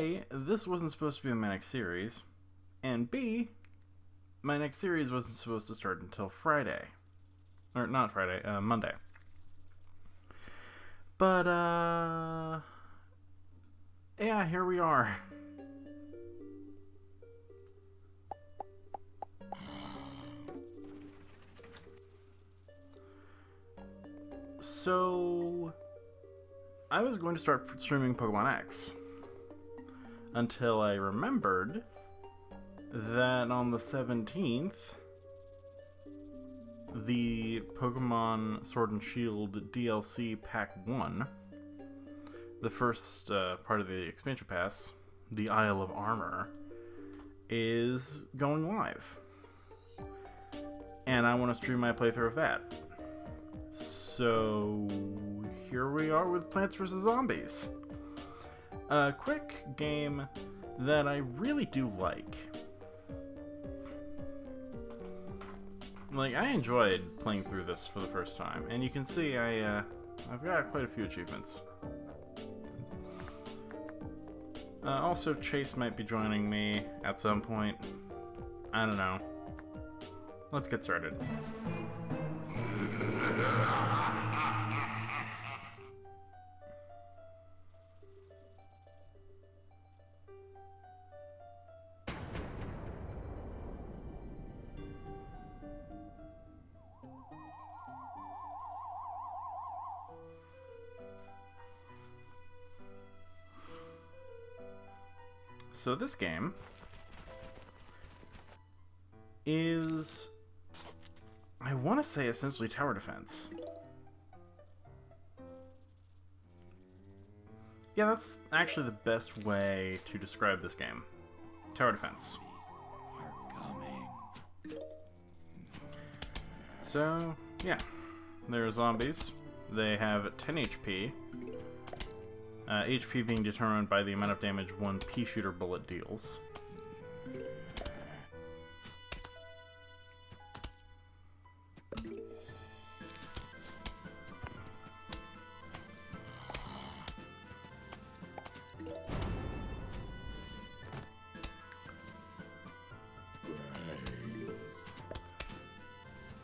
A, this wasn't supposed to be my next series, and B, my next series wasn't supposed to start until Friday. Or, not Friday, Monday. But, yeah, here we are. So, I was going to start streaming Pokemon X until I remembered that on the 17th, the Pokemon Sword and Shield DLC Pack 1, the first part of the expansion pass, the Isle of Armor, is going live. And I want to stream my playthrough of that. So, here we are with Plants vs. Zombies. A quick game that I really do like. Like, I enjoyed playing through this for the first time, and you can see I've got quite a few achievements. Also, Chase might be joining me at some point. I don't know. Let's get started. So this game is, I want to say, essentially tower defense. Yeah, that's actually the best way to describe this game. Tower defense. So, yeah. There are zombies. They have 10 HP. HP being determined by the amount of damage one pea-shooter bullet deals.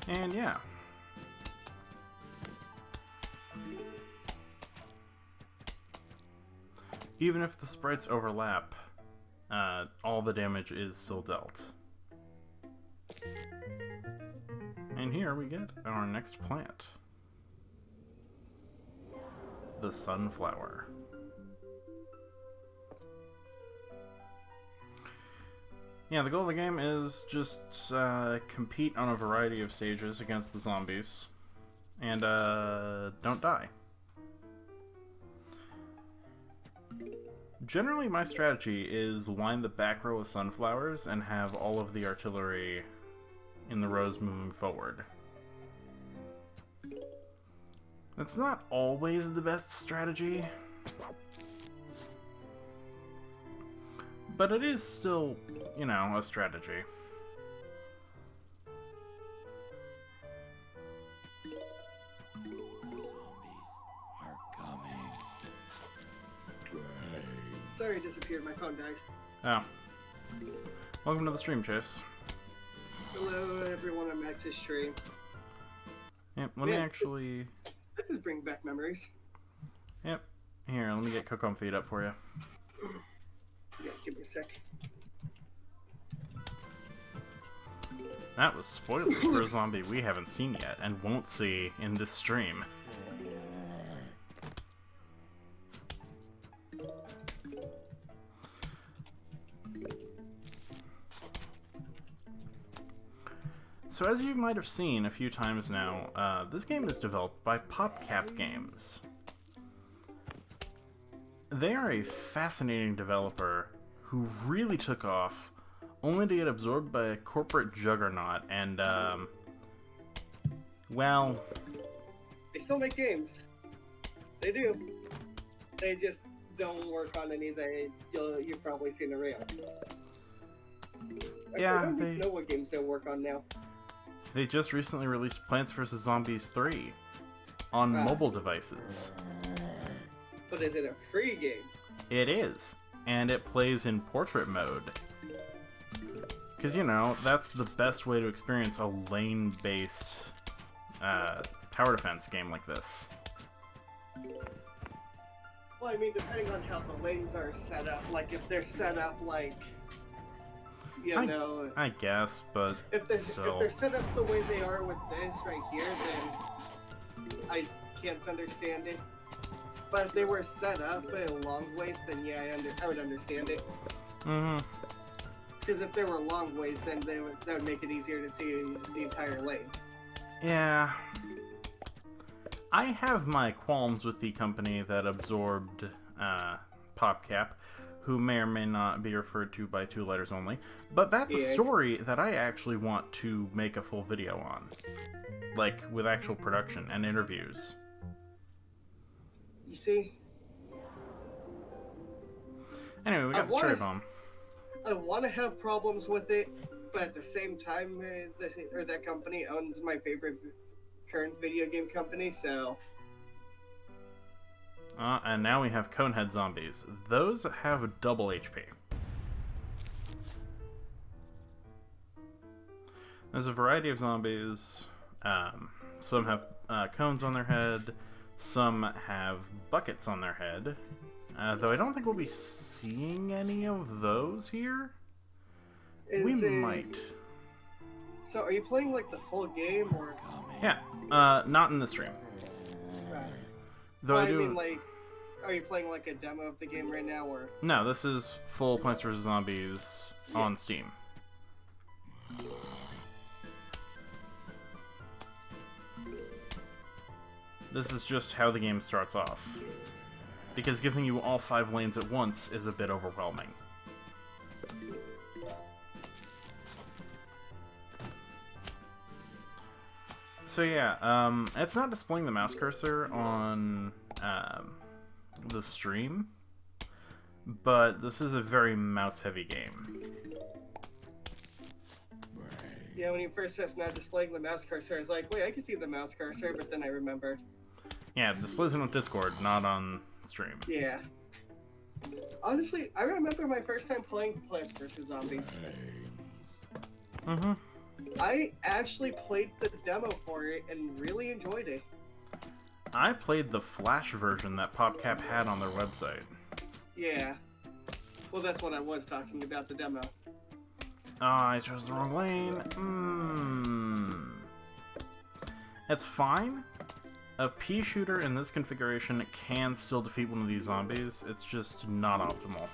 And yeah. Even if the sprites overlap, all the damage is still dealt. And here we get our next plant. The sunflower. Yeah, the goal of the game is just compete on a variety of stages against the zombies. And don't die. Generally, my strategy is line the back row with sunflowers and have all of the artillery in the rows moving forward. That's not always the best strategy, but it is still, you know, a strategy. Sorry, it disappeared. My phone died. Oh. Welcome to the stream, Chase. Hello, everyone on Max's stream. Yep, let me actually... This is bringing back memories. Yep. Here, let me get Cook on Feed up for you. Yeah, give me a sec. That was spoilers for a zombie we haven't seen yet and won't see in this stream. So as you might have seen a few times now, this game is developed by PopCap Games. They are a fascinating developer who really took off, only to get absorbed by a corporate juggernaut, and, well... They still make games. They do. They just don't work on any that you've probably seen around. Yeah, I don't even know what games they'll work on now. They just recently released Plants vs. Zombies 3 on mobile devices. But is it a free game? It is. and it plays in portrait mode. Because, you know, that's the best way to experience a lane-based tower defense game like this. Well, I mean, depending on how the lanes are set up, like if they're set up like, I guess, but if they're set up the way they are with this right here, then I can't understand it. But if they were set up in long ways, then yeah, I would understand it. Mm-hmm. Because if they were long ways, then that would make it easier to see the entire lane. Yeah. I have my qualms with the company that absorbed PopCap, who may or may not be referred to by 2 letters only. But that's a story that I actually want to make a full video on. Like, with actual production and interviews. You see? Anyway, we got the cherry bomb. I want to have problems with it, but at the same time, that company owns my favorite current video game company, so... And now we have Conehead zombies. Those have double HP. There's a variety of zombies. Some have cones on their head. Some have buckets on their head. Though I don't think we'll be seeing any of those here. We might. So are you playing like the full game or? Yeah, not in the stream. Right. Though I do. mean, like, are you playing like a demo of the game right now, or? No, this is full Plants vs Zombies on Steam. This is just how the game starts off. Because giving you all 5 lanes at once is a bit overwhelming. So yeah, it's not displaying the mouse cursor on the stream, but this is a very mouse-heavy game. Yeah, when you first said not displaying the mouse cursor, I was like, wait, I can see the mouse cursor, but then I remembered. Yeah, it displays it on Discord, not on stream. Yeah. Honestly, I remember my first time playing Plants vs. Zombies. Mm-hmm. I actually played the demo for it and really enjoyed it. I played the Flash version that PopCap had on their website. Yeah. Well, that's what I was talking about, the demo. I chose the wrong lane. It's fine. A pea shooter in this configuration can still defeat one of these zombies. It's just not optimal.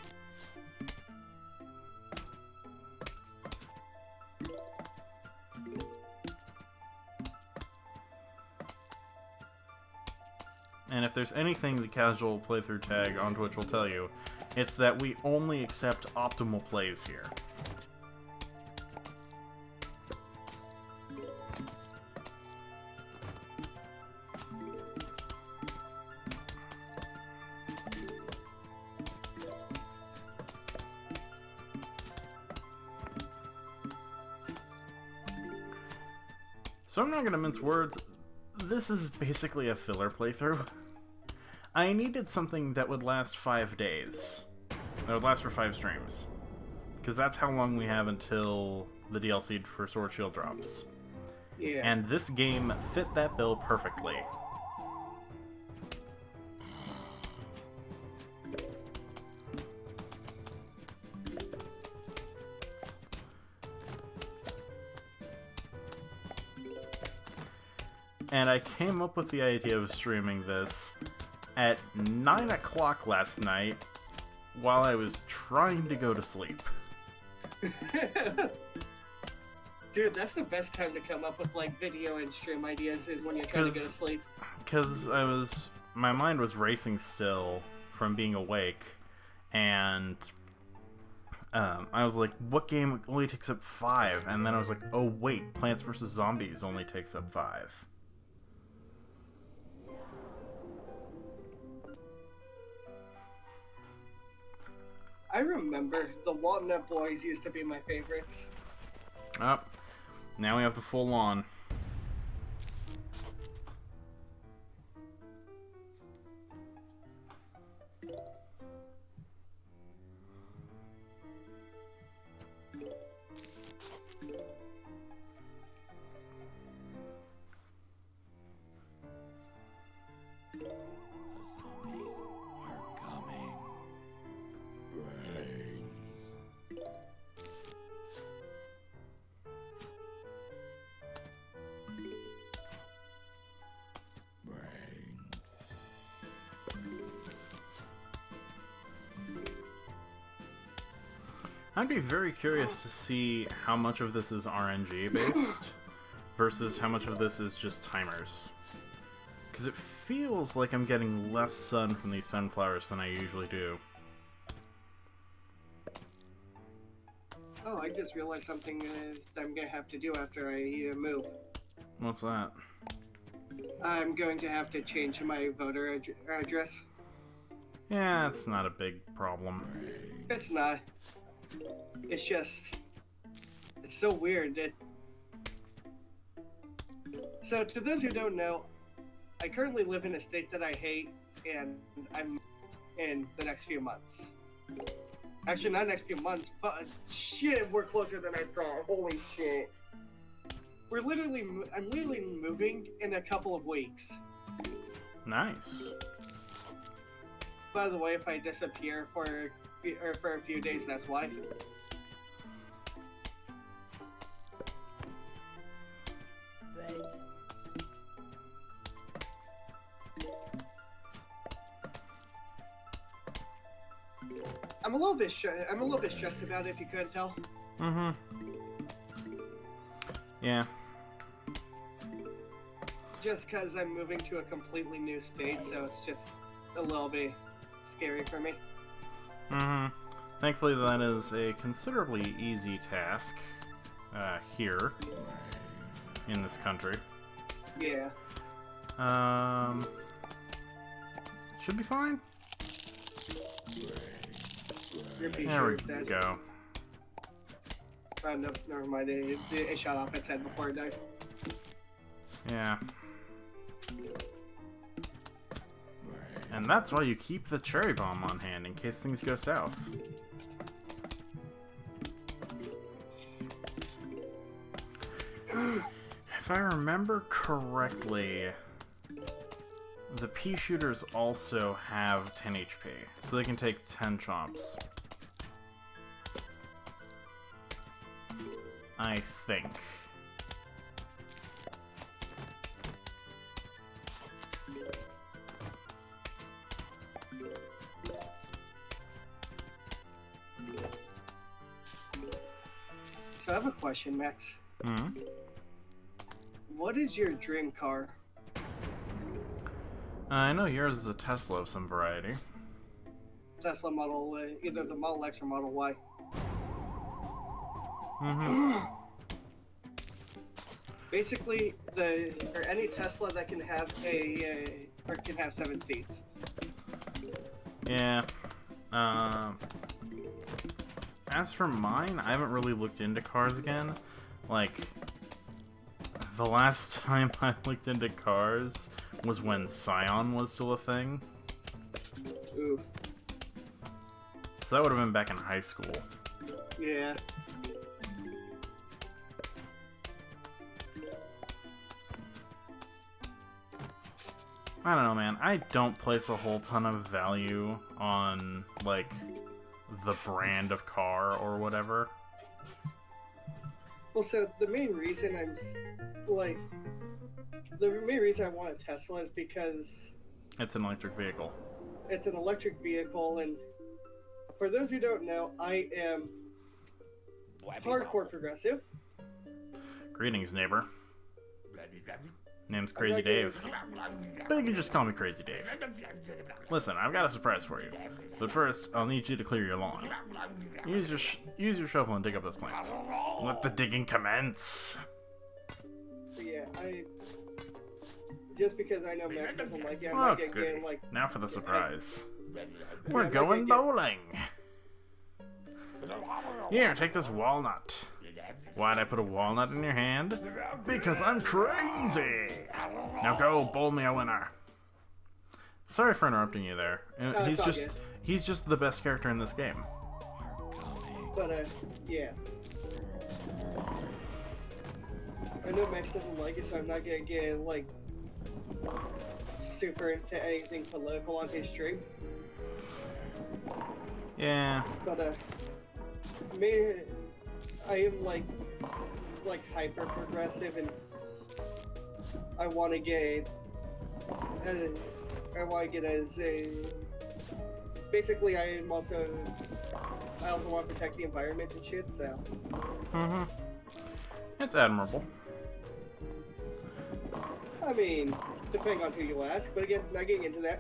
And if there's anything the casual playthrough tag on Twitch will tell you, it's that we only accept optimal plays here. So I'm not gonna mince words. This is basically a filler playthrough. I needed something that would last 5 days. That would last for 5 streams. Because that's how long we have until the DLC for Sword Shield drops. Yeah. And this game fit that bill perfectly. And I came up with the idea of streaming this at 9 o'clock last night while I was trying to go to sleep. Dude, that's the best time to come up with like video and stream ideas is when you're trying to go to sleep. Because my mind was racing still from being awake, and I was like, what game only takes up 5? And then I was like, oh wait, Plants vs. Zombies only takes up 5. I remember the Walnut Boys used to be my favorites. Oh, now we have the full lawn. I'd be very curious to see how much of this is RNG based versus how much of this is just timers. Because it feels like I'm getting less sun from these sunflowers than I usually do. Oh, I just realized something that I'm gonna have to do after I move. What's that? I'm going to have to change my voter address. Yeah, it's not a big problem. It's not. It's just... It's so weird that... So, to those who don't know, I currently live in a state that I hate, and I'm in the next few months. Actually, not next few months, but shit, we're closer than I thought. Holy shit. I'm literally moving in a couple of weeks. Nice. By the way, if I disappear for a few days, that's why. I'm a little bit stressed about it, if you couldn't tell. Mm-hmm. Yeah. Just because I'm moving to a completely new state, so it's just a little bit scary for me. Mm-hmm. Thankfully, that is a considerably easy task here in this country. Yeah. Should be fine. You're pretty There sure we it's dead. go. No, never mind. It shot off its head before it died. Yeah. And that's why you keep the cherry bomb on hand in case things go south. If I remember correctly, the pea shooters also have 10 HP, so they can take 10 chomps. I think. So I have a question, Max. Hmm? What is your dream car? I know yours is a Tesla of some variety. Tesla Model, either the Model X or Model Y. Mm-hmm. Basically, any Tesla that can have or can have 7 seats. Yeah. As for mine, I haven't really looked into cars again. Like, the last time I looked into cars was when Scion was still a thing. Oof. So that would have been back in high school. Yeah. I don't know, man. I don't place a whole ton of value on, like, the brand of car or whatever. Well, so the main reason I want a Tesla is because It's an electric vehicle. it's an electric vehicle, and for those who don't know, I am hardcore progressive. Greetings, neighbor. Name's I'm Crazy not gonna- Dave. But you can just call me Crazy Dave. Listen, I've got a surprise for you. But first, I'll need you to clear your lawn. Use your shovel and dig up those plants. Let the digging commence. But yeah, just because I know Max doesn't like it, I'm Oh, not getting goody. like. Now for the surprise. I'm We're not going gonna bowling. Here, take this walnut. Why'd I put a walnut in your hand? Because I'm crazy! Now go, bowl me a winner. Sorry for interrupting you there. It's all good. He's just the best character in this game. But yeah. I know Max doesn't like it, so I'm not gonna get like super into anything political on his stream. Yeah. But me, I am like hyper progressive, and I want to get as basically, I also want to protect the environment and shit. So. Mm-hmm. It's admirable. I mean, depending on who you ask, but again, not getting into that.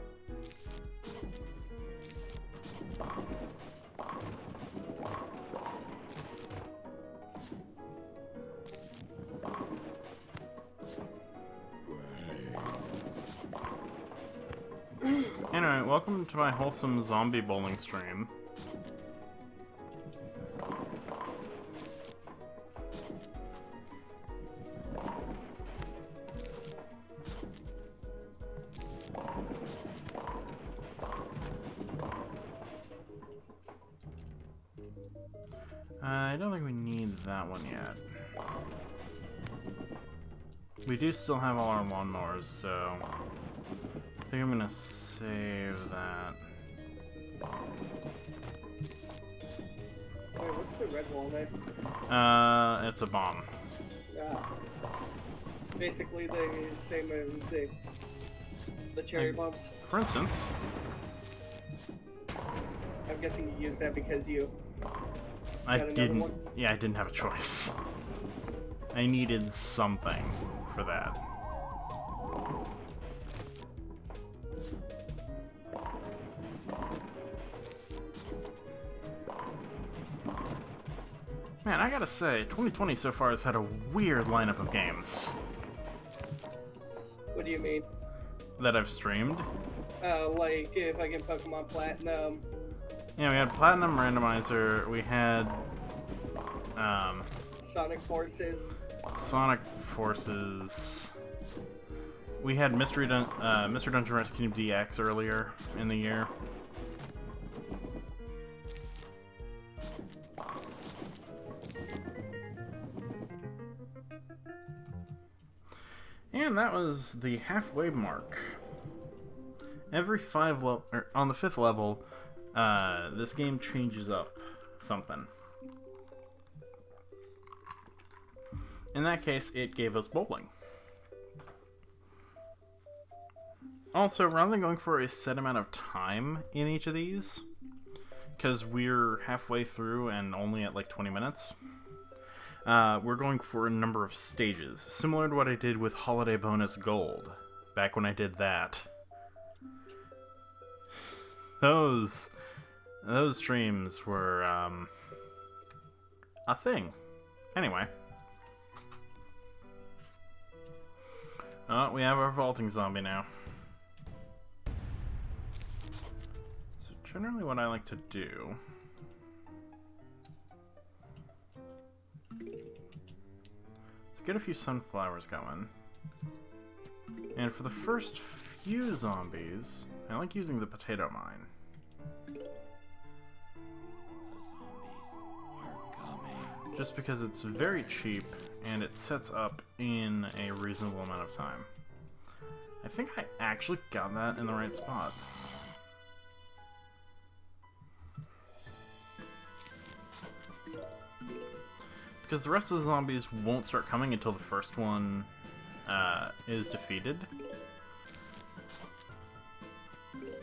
Anyway, welcome to my wholesome zombie bowling stream. I don't think we need that one yet. We do still have all our lawnmowers, so I think I'm gonna save that. Wait, what's the red walnut? It's a bomb. Basically the same as the cherry bombs. For instance, I'm guessing you used that because you. I got another didn't. one? Yeah, I didn't have a choice. I needed something for that. Man, I gotta say, 2020 so far has had a weird lineup of games What do you mean? that I've streamed. Like if I get Pokemon Platinum. Yeah, we had Platinum Randomizer, we had Sonic Forces. Sonic Forces, we had Mr. Dungeon Rescue DX earlier in the year. And that was the halfway mark. Every on the 5th level, this game changes up something. In that case, it gave us bowling. Also, rather than going for a set amount of time in each of these, because we're halfway through and only at like 20 minutes, we're going for a number of stages, similar to what I did with Holiday Bonus Gold, back when I did that. Those streams were, a thing. Anyway. We have our vaulting zombie now. So generally what I like to do is get a few sunflowers going. And for the first few zombies, I like using the potato mine. Just because it's very cheap and it sets up in a reasonable amount of time. I think I actually got that in the right spot. Because the rest of the zombies won't start coming until the first one is defeated.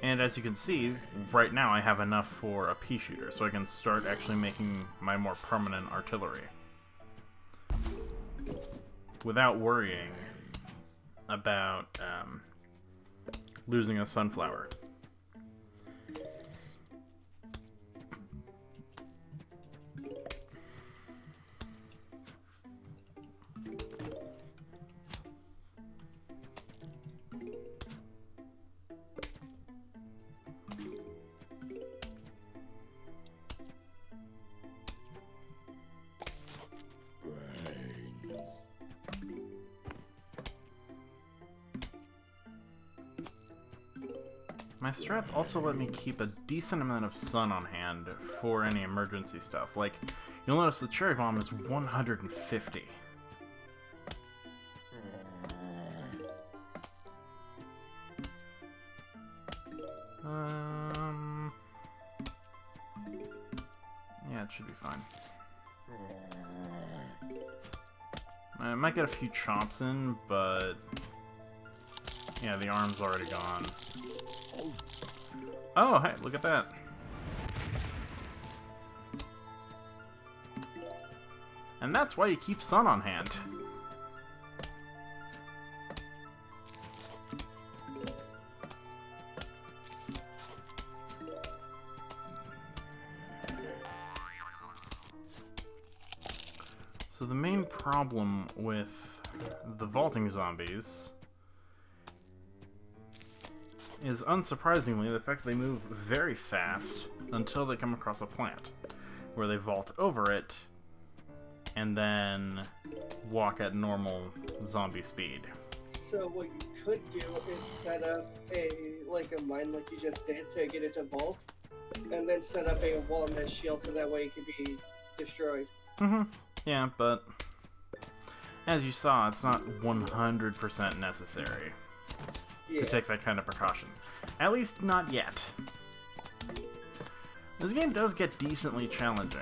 And as you can see, right now I have enough for a pea shooter, so I can start actually making my more permanent artillery. Without worrying about losing a sunflower. My strats also let me keep a decent amount of sun on hand for any emergency stuff. Like, you'll notice the cherry bomb is 150. Yeah, it should be fine. I might get a few chops in, but yeah, the arm's already gone. Oh, hey, look at that. And that's why you keep Sun on hand. So the main problem with the vaulting zombies is, unsurprisingly, the fact they move very fast until they come across a plant, where they vault over it and then walk at normal zombie speed. So what you could do is set up a mine like you just did to get it to vault, and then set up a wall and a shield so that way it can be destroyed. Mm-hmm. Yeah, but as you saw, it's not 100% necessary to take that kind of precaution. At least not yet. This game does get decently challenging.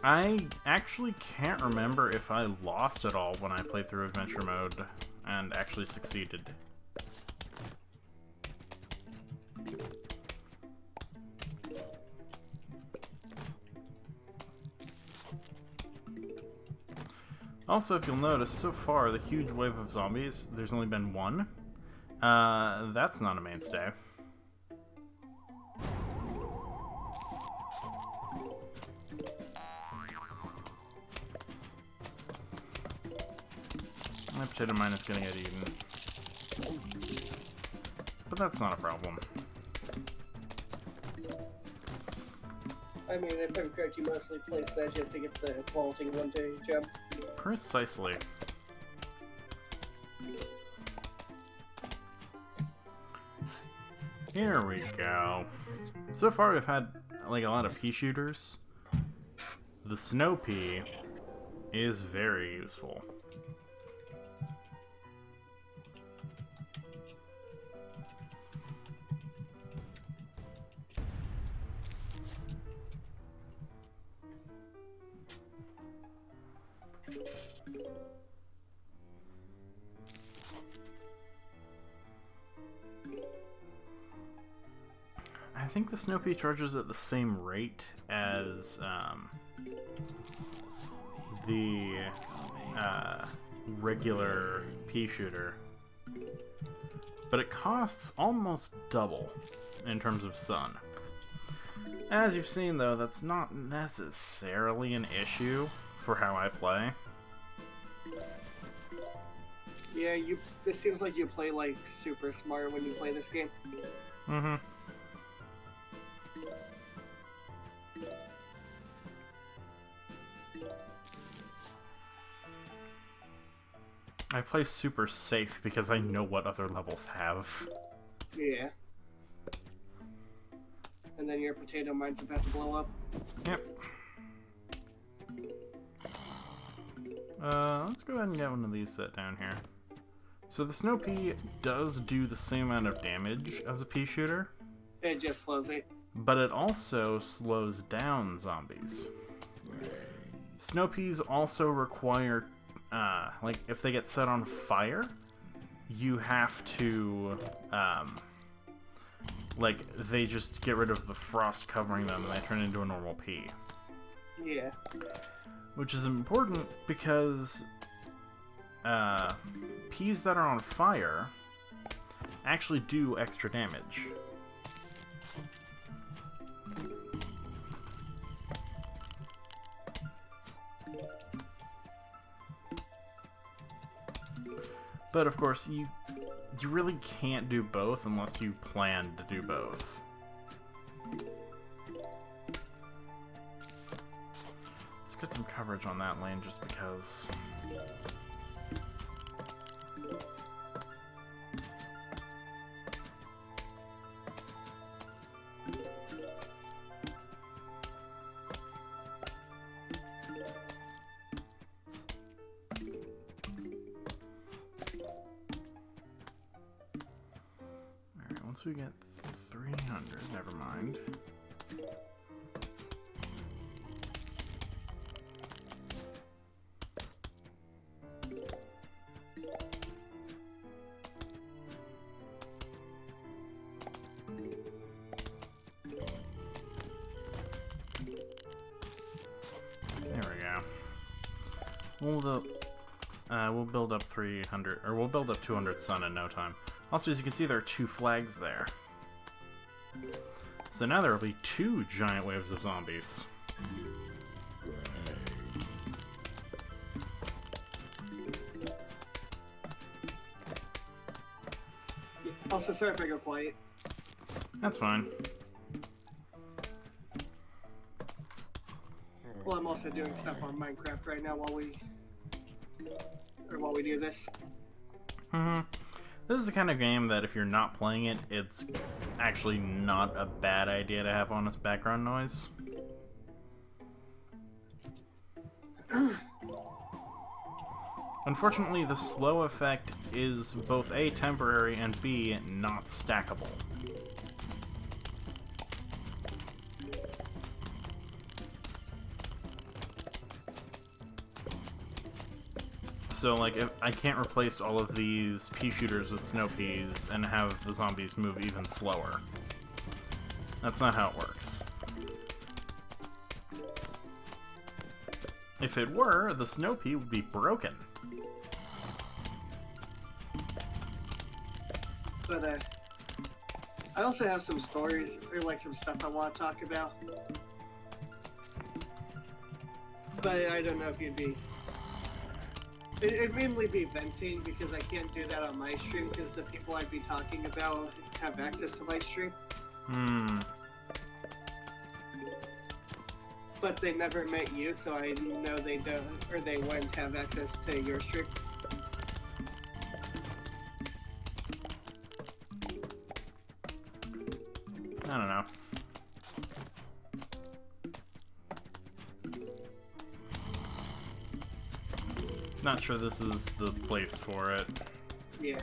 I actually can't remember if I lost at all when I played through Adventure Mode and actually succeeded. Also, if you'll notice, so far, the huge wave of zombies, there's only been one. That's not a mainstay. My potato mine is gonna get eaten. But that's not a problem. I mean, if I'm correct, you mostly place that just to get the vaulting one day gem. Precisely. Here we go. So far we've had like a lot of pea shooters. The snow pea is very useful. I think the snow pea charges at the same rate as the regular pea shooter, but it costs almost double in terms of sun. As you've seen, though, that's not necessarily an issue for how I play. Yeah, it seems like you play like super smart when you play this game. Mm-hmm. I play super safe because I know what other levels have. Yeah. And then your potato mine's about to blow up. Yep. Let's go ahead and get one of these set down here. So the snow pea does do the same amount of damage as a pea shooter. It just slows it. But it also slows down zombies. Snow peas also require, like, if they get set on fire, you have to, like, they just get rid of the frost covering them and they turn into a normal pea. Yeah. Which is important because, peas that are on fire actually do extra damage. But of course, you really can't do both unless you plan to do both. Let's get some coverage on that lane just because. Once we get 300, never mind. We'll build up 300, or we'll build up 200 sun in no time. Also, as you can see, there are 2 flags there. So now there will be 2 giant waves of zombies. Also, sorry if I go quiet. That's fine. Well, I'm also doing stuff on Minecraft right now while we do this. This is the kind of game that if you're not playing it, it's actually not a bad idea to have on as background noise. Unfortunately, the slow effect is both A, temporary, and B, not stackable. So, like, if I can't replace all of these pea shooters with snow peas and have the zombies move even slower. That's not how it works. If it were, the snow pea would be broken. But, I also have some stories, or like some stuff I want to talk about. But I don't know if you'd be... It'd mainly be venting, because I can't do that on my stream, because the people I'd be talking about have access to my stream. But they never met you, so I know they don't, or they wouldn't have access to your stream. I don't know. Not sure this is the place for it. Yeah.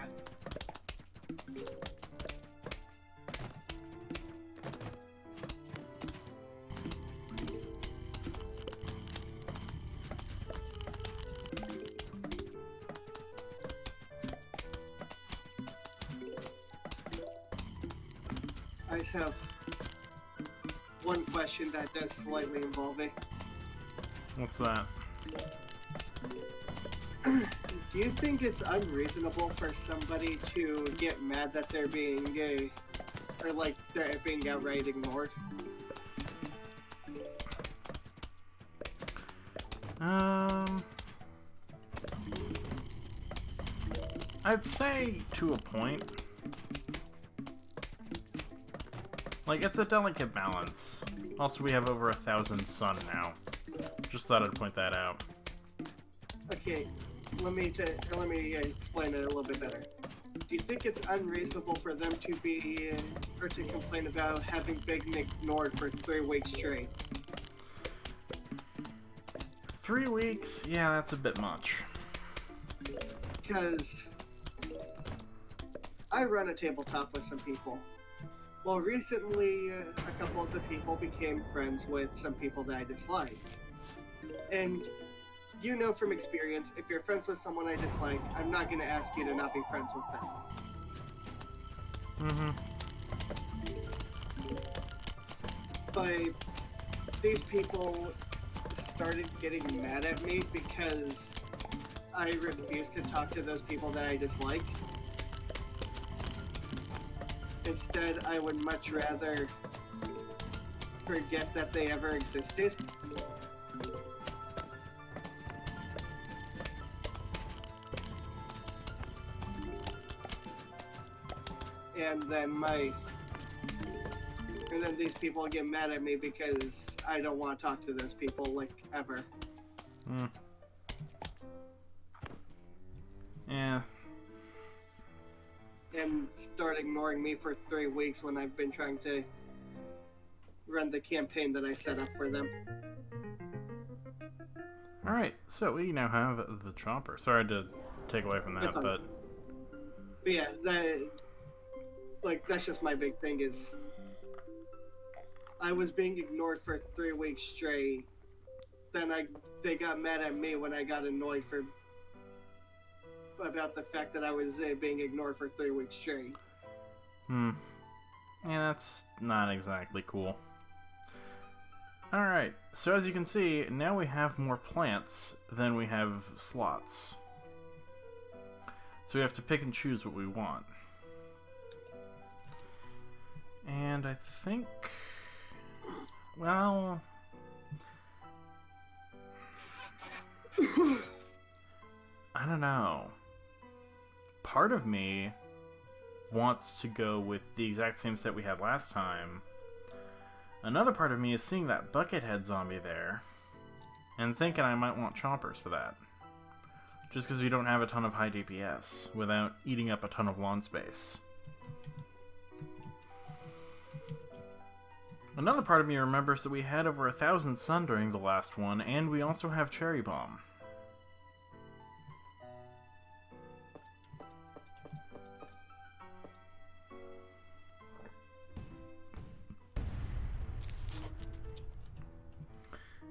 I just have one question that does slightly involve it. What's that? Do you think it's unreasonable for somebody to get mad that they're being gay, or like they're being outright ignored? I'd say to a point. Like, it's a delicate balance. Also, we have over 1,000 sun now. Just thought I'd point that out. Okay, let me explain it a little bit better. Do you think it's unreasonable for them to be, or to complain about having been ignored for 3 weeks straight? 3 weeks? Yeah, that's a bit much. Because I run a tabletop with some people. Well, recently, a couple of the people became friends with some people that I dislike. And you know from experience, if you're friends with someone I dislike, I'm not going to ask you to not be friends with them. But these people started getting mad at me because I refused to talk to those people that I dislike. Instead, I would much rather forget that they ever existed. And then these people get mad at me because I don't want to talk to those people, like, ever. Yeah. And start ignoring me for 3 weeks when I've been trying to run the campaign that I set up for them. Alright, so we now have the chopper. Sorry to take away from that, but yeah, that's just my big thing is I was being ignored for 3 weeks straight. Then they got mad at me when I got annoyed about the fact that I was being ignored for 3 weeks straight. Yeah, that's not exactly cool. Alright, so as you can see, now we have more plants than we have slots. So we have to pick and choose what we want. And I think... well... I don't know. Part of me wants to go with the exact same set we had last time. Another part of me is seeing that Buckethead zombie there and thinking I might want choppers for that. Just because we don't have a ton of high DPS without eating up a ton of lawn space. Another part of me remembers that we had over 1,000 sun during the last one, and we also have Cherry Bomb.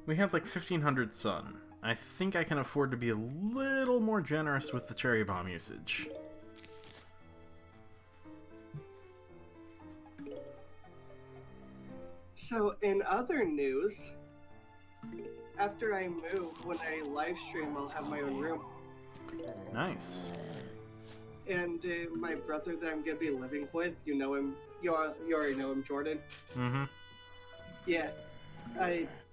We have like 1,500 sun. I think I can afford to be a little more generous with the Cherry Bomb usage. So, in other news, after I move, when I live stream, I'll have my own room. Nice. And my brother that I'm gonna be living with, you know him, you already know him, Jordan. Mm-hmm. Yeah,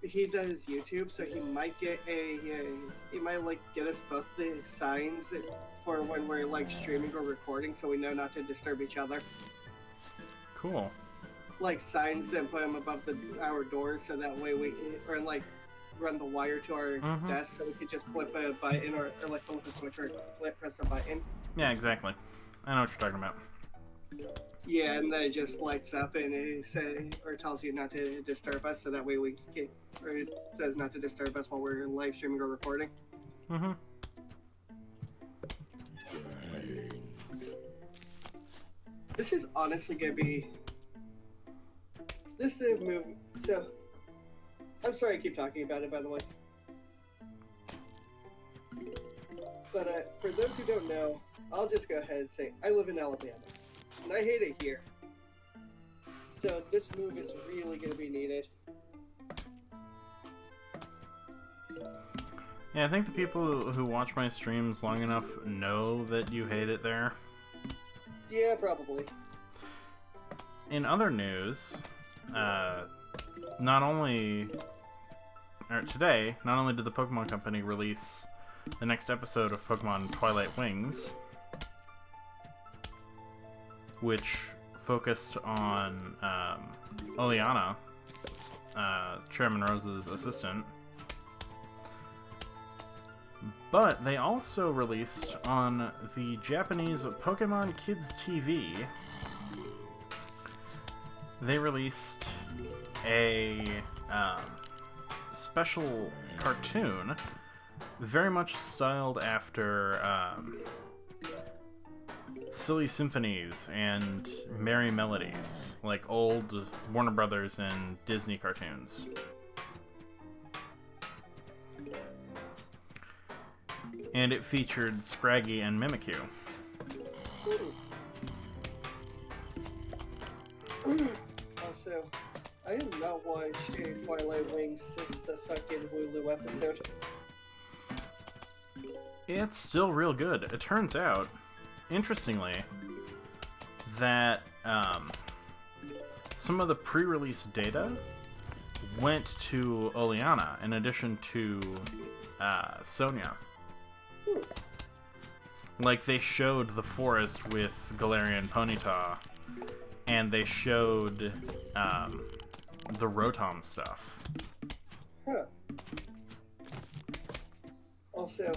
he does YouTube, so he might get he might like get us both the signs for when we're like streaming or recording, so we know not to disturb each other. Cool. Like signs and put them above our doors, so that way we can, or like run the wire to our desk, so we can just flip a button or like flip a switch or press a button. Yeah, exactly. I know what you're talking about. Yeah, and then it just lights up and it says or tells you not to disturb us, so that way we can, or it says not to disturb us while we're live streaming or recording. Mm-hmm. This is honestly gonna be this move. So, I'm sorry I keep talking about it, by the way. But for those who don't know, I'll just go ahead and say I live in Alabama, and I hate it here. So this move is really going to be needed. Yeah, I think the people who watch my streams long enough know that you hate it there. Yeah, probably. In other news, today, not only did the Pokemon Company release the next episode of Pokemon Twilight Wings, which focused on Oleana, Chairman Rose's assistant, but they also released on the Japanese Pokemon Kids TV, they released a special cartoon very much styled after Silly Symphonies and Merry Melodies, like old Warner Brothers and Disney cartoons. And it featured Scraggy and Mimikyu. Also, I have not watched Twilight Wings since the fucking Wooloo episode. It's still real good. It turns out, interestingly, that some of the pre-release data went to Oleana in addition to Sonia. Like, they showed the forest with Galarian Ponyta, and they showed the Rotom stuff. Huh. Also,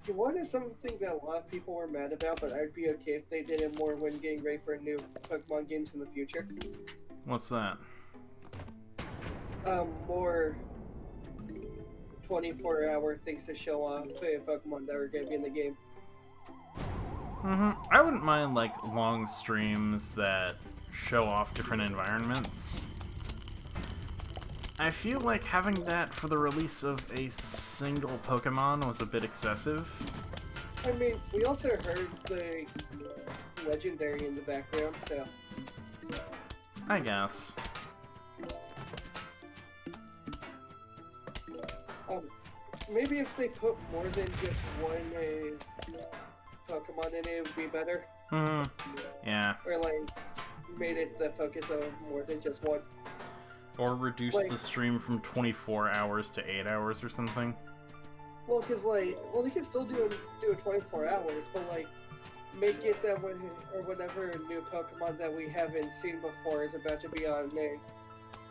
what is something that a lot of people were mad about, but I'd be okay if they did it more when getting ready for new Pokemon games in the future? What's that? More 24-hour things to show off Pokemon that are going to be in the game. I wouldn't mind, like, long streams that show off different environments. I feel like having that for the release of a single Pokemon was a bit excessive. I mean, we also heard the Legendary in the background, so... I guess. Maybe if they put more than just one Pokemon in it, it would be better. Yeah. Or like made it the focus of more than just one. Or reduce like, the stream from 24 hours to 8 hours or something. Well, because like, they can still do it 24 hours, but like, make it that when or whenever new Pokemon that we haven't seen before is about to be on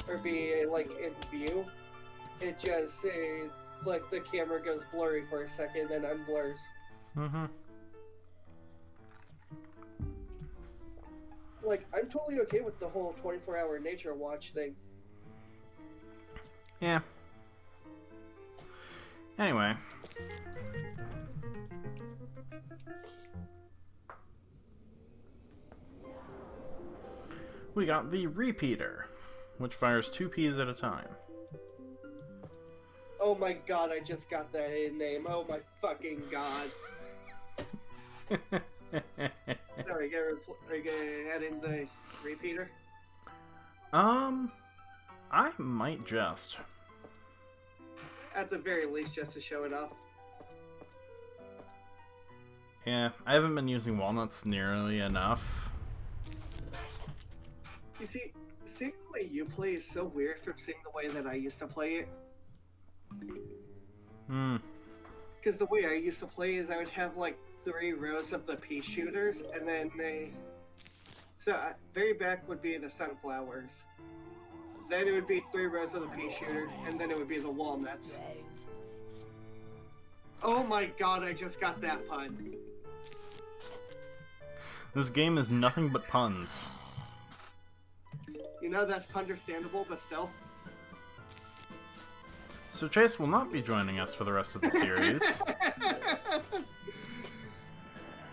or be like in view, it just like the camera goes blurry for a second, then unblurs. Like, I'm totally okay with the whole 24-hour nature watch thing. Yeah. Anyway. We got the Repeater, which fires 2 Ps at a time. Oh my god, I just got that name. Oh my fucking god. Sorry, are you gonna add in the Repeater? I might just. At the very least, just to show it off. Yeah, I haven't been using walnuts nearly enough. You see, seeing the way you play is so weird from seeing the way that I used to play it. Because the way I used to play is I would have like 3 rows of the pea shooters, and then very back would be the sunflowers. Then it would be 3 rows of the pea shooters, and then it would be the walnuts. Oh my god, I just got that pun. This game is nothing but puns. You know, that's understandable, but still. So Chase will not be joining us for the rest of the series.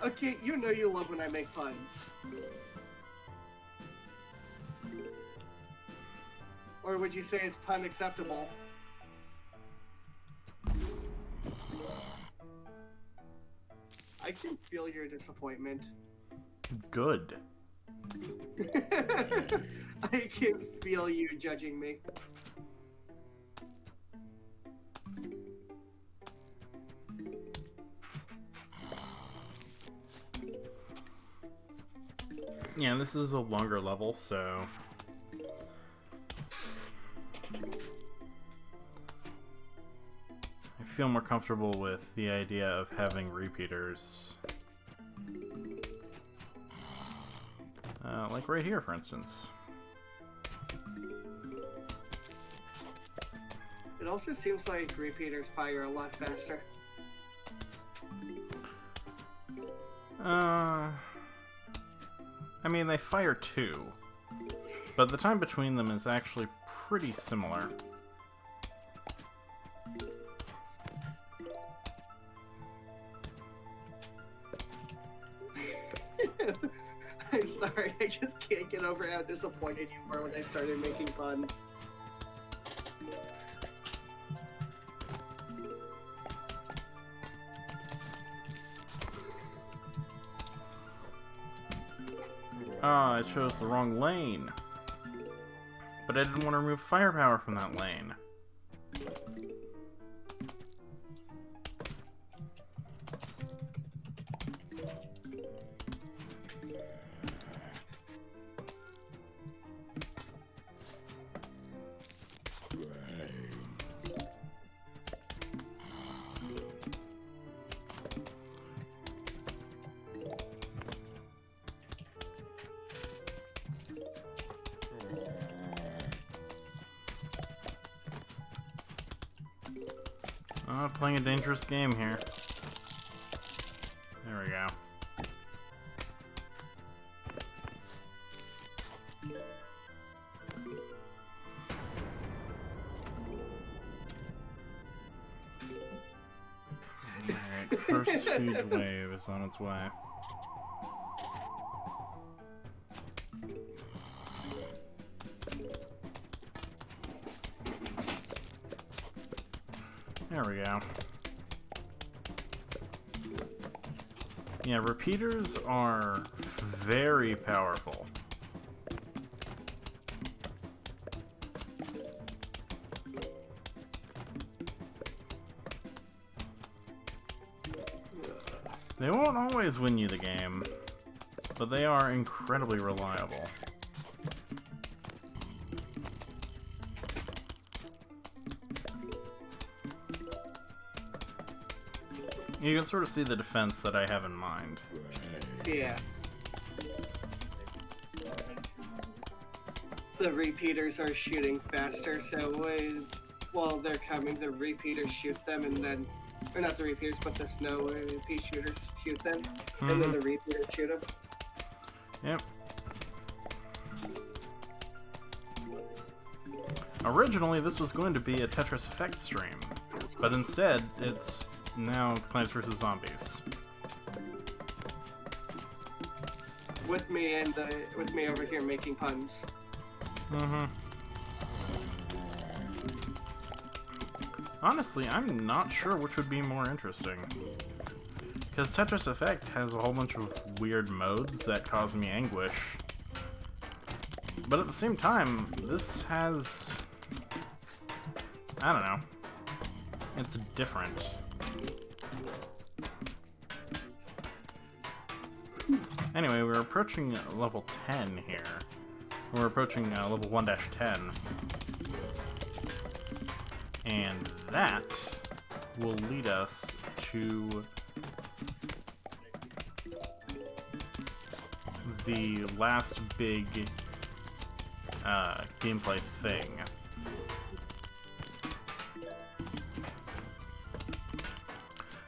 Okay, you know you love when I make puns. Or would you say it's pun acceptable? I can feel your disappointment. Good. I can feel you judging me. Yeah, this is a longer level, so... I feel more comfortable with the idea of having repeaters. Like right here, for instance. It also seems like repeaters fire a lot faster. I mean, they fire 2, but the time between them is actually pretty similar. I'm sorry, I just can't get over how disappointed you were when I started making puns. Ah, I chose the wrong lane. But I didn't want to remove firepower from that lane. Playing a dangerous game here. There we go. Alright, first huge wave is on its way. There we go. Yeah, repeaters are very powerful. They won't always win you the game, but they are incredibly reliable. You can sort of see the defense that I have in mind. Yeah. The repeaters are shooting faster, so while they're coming, the repeaters shoot them, and then, or not the repeaters, but the snow pea shooters shoot them, and then the repeaters shoot them. Yep. Originally, this was going to be a Tetris Effect stream, but instead, it's now Plants vs. Zombies. With me over here making puns. Honestly, I'm not sure which would be more interesting. Because Tetris Effect has a whole bunch of weird modes that cause me anguish. But at the same time, this has... I don't know. It's different. Anyway, we're approaching level 10 here. We're approaching level 1-10. And that will lead us to the last big gameplay thing.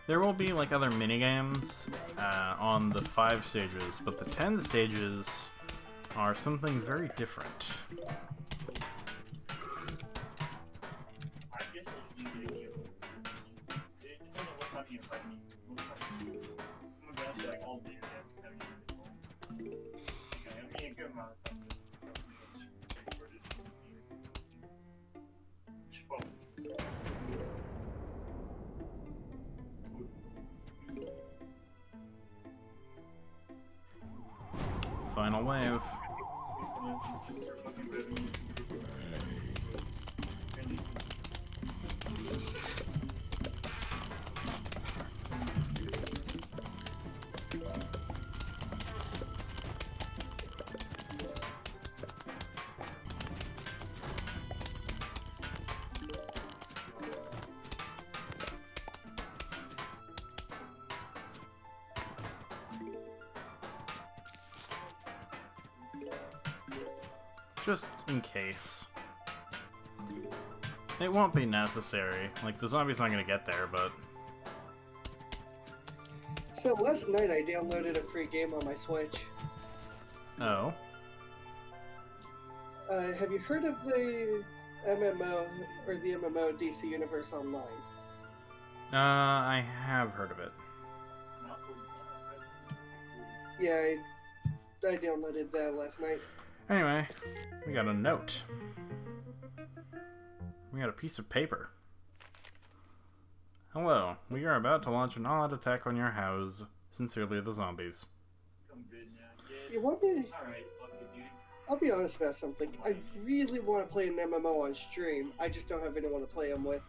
There will be like other minigames on the 5 stages, but the 10 stages are something very different. Final wave. Just in case. It won't be necessary. Like, the zombie's not gonna get there, but... So last night I downloaded a free game on my Switch. Oh? Have you heard of the MMO, or the MMO DC Universe Online? I have heard of it. Yeah, I downloaded that last night. Anyway, we got a note. We got a piece of paper. Hello, we are about to launch an all-out attack on your house. Sincerely, the zombies. You want me to... I'll be honest about something. I really want to play an MMO on stream. I just don't have anyone to play them with.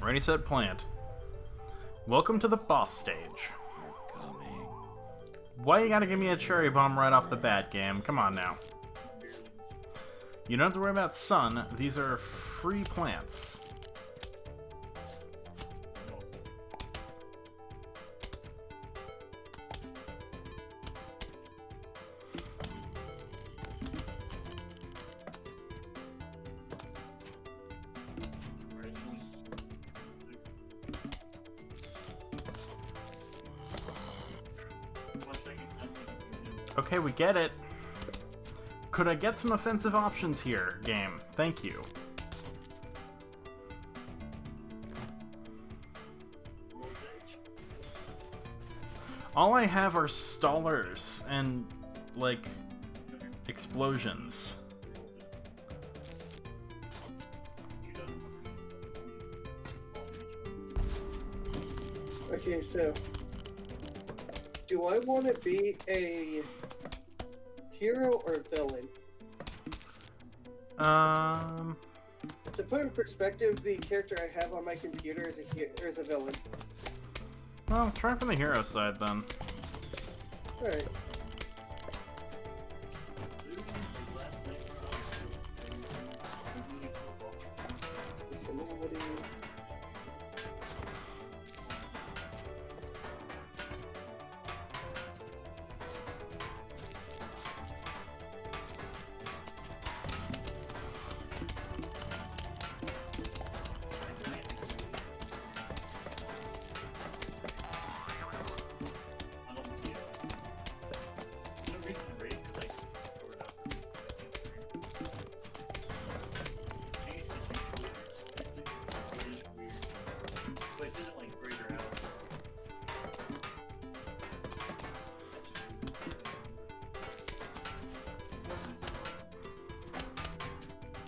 Ready, set, plant. Welcome to the boss stage. Why you gotta give me a cherry bomb right off the bat, game? Come on now. You don't have to worry about sun. These are free plants. Okay, we get it. Could I get some offensive options here, game? Thank you. All I have are stallers and, like, explosions. Okay, so... do I want to be a hero or villain? To put in perspective, the character I have on my computer is a villain. Well, try from the hero side then. Alright.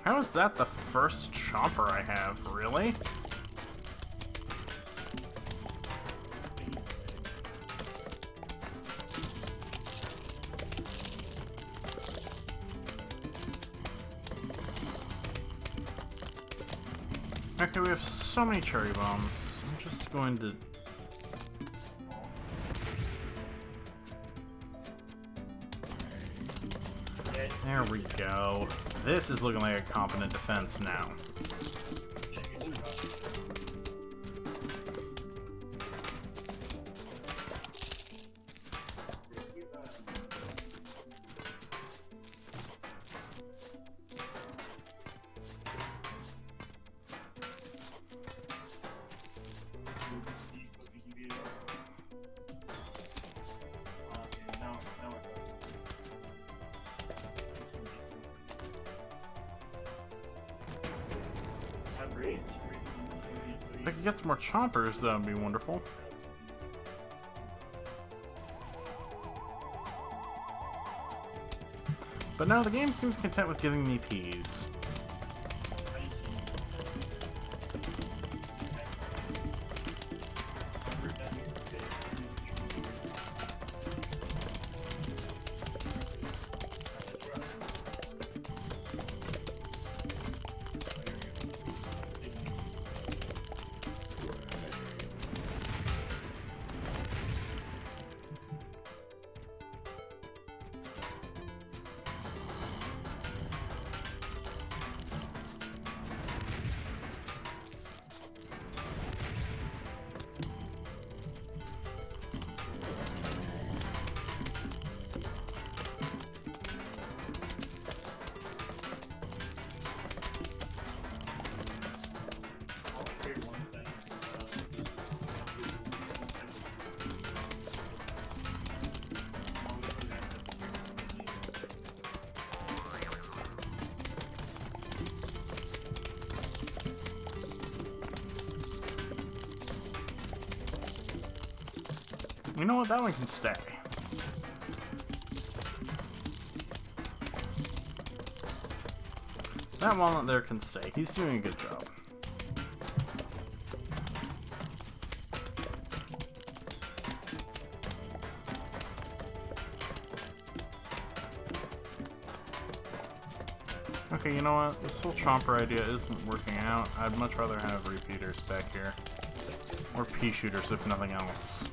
How is that the first chomper I have? Really? Okay, we have so many cherry bombs. I'm just going to... There we go. This is looking like a competent defense now. If I could get some more chompers, that would be wonderful. But no, the game seems content with giving me peas. You know what? That one can stay. That walnut there can stay. He's doing a good job. Okay, you know what? This whole chomper idea isn't working out. I'd much rather have repeaters back here. Or pea shooters, if nothing else.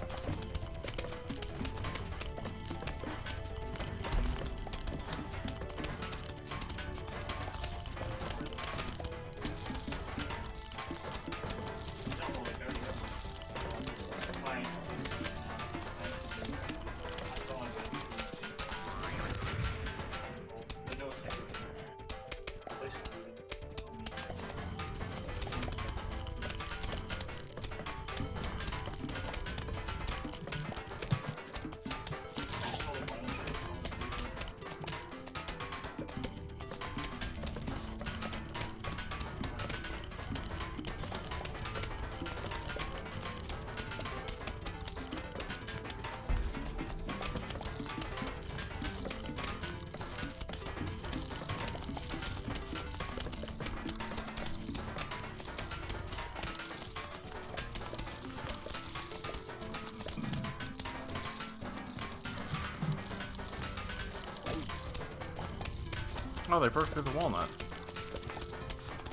Oh, they broke through the walnut.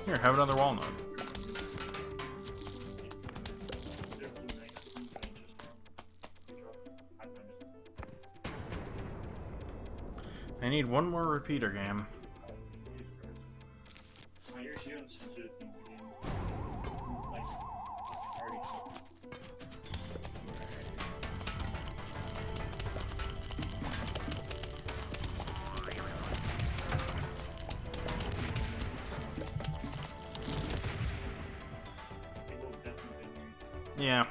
Here, have another walnut. I need one more repeater game. Yeah.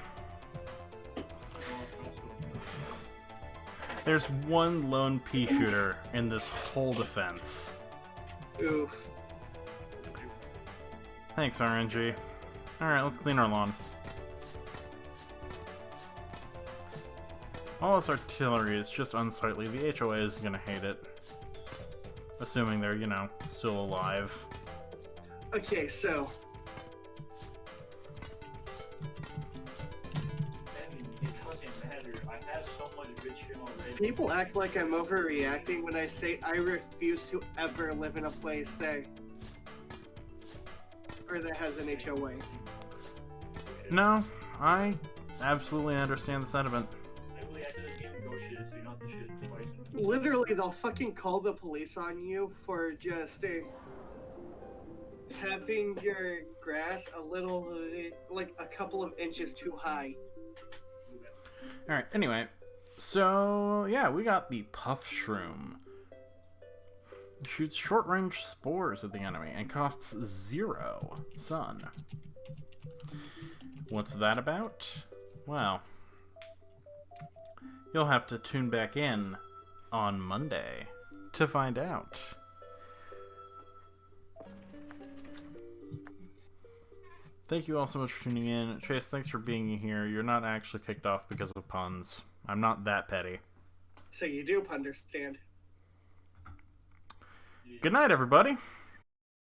There's one lone pea shooter in this whole defense. Oof. Thanks, RNG. Alright, let's clean our lawn. All this artillery is just unsightly. The HOA is gonna hate it. Assuming they're, you know, still alive. Okay, so people act like I'm overreacting when I say I refuse to ever live in a place that has an HOA. No, I absolutely understand the sentiment. Literally, they'll fucking call the police on you for just having your grass a little, like a couple of inches too high. Alright, anyway. So, yeah, we got the Puff Shroom. It shoots short-range spores at the enemy and costs 0 sun. What's that about? Well, you'll have to tune back in on Monday to find out. Thank you all so much for tuning in. Chase, thanks for being here. You're not actually kicked off because of puns. I'm not that petty. So you do understand. Good night, everybody.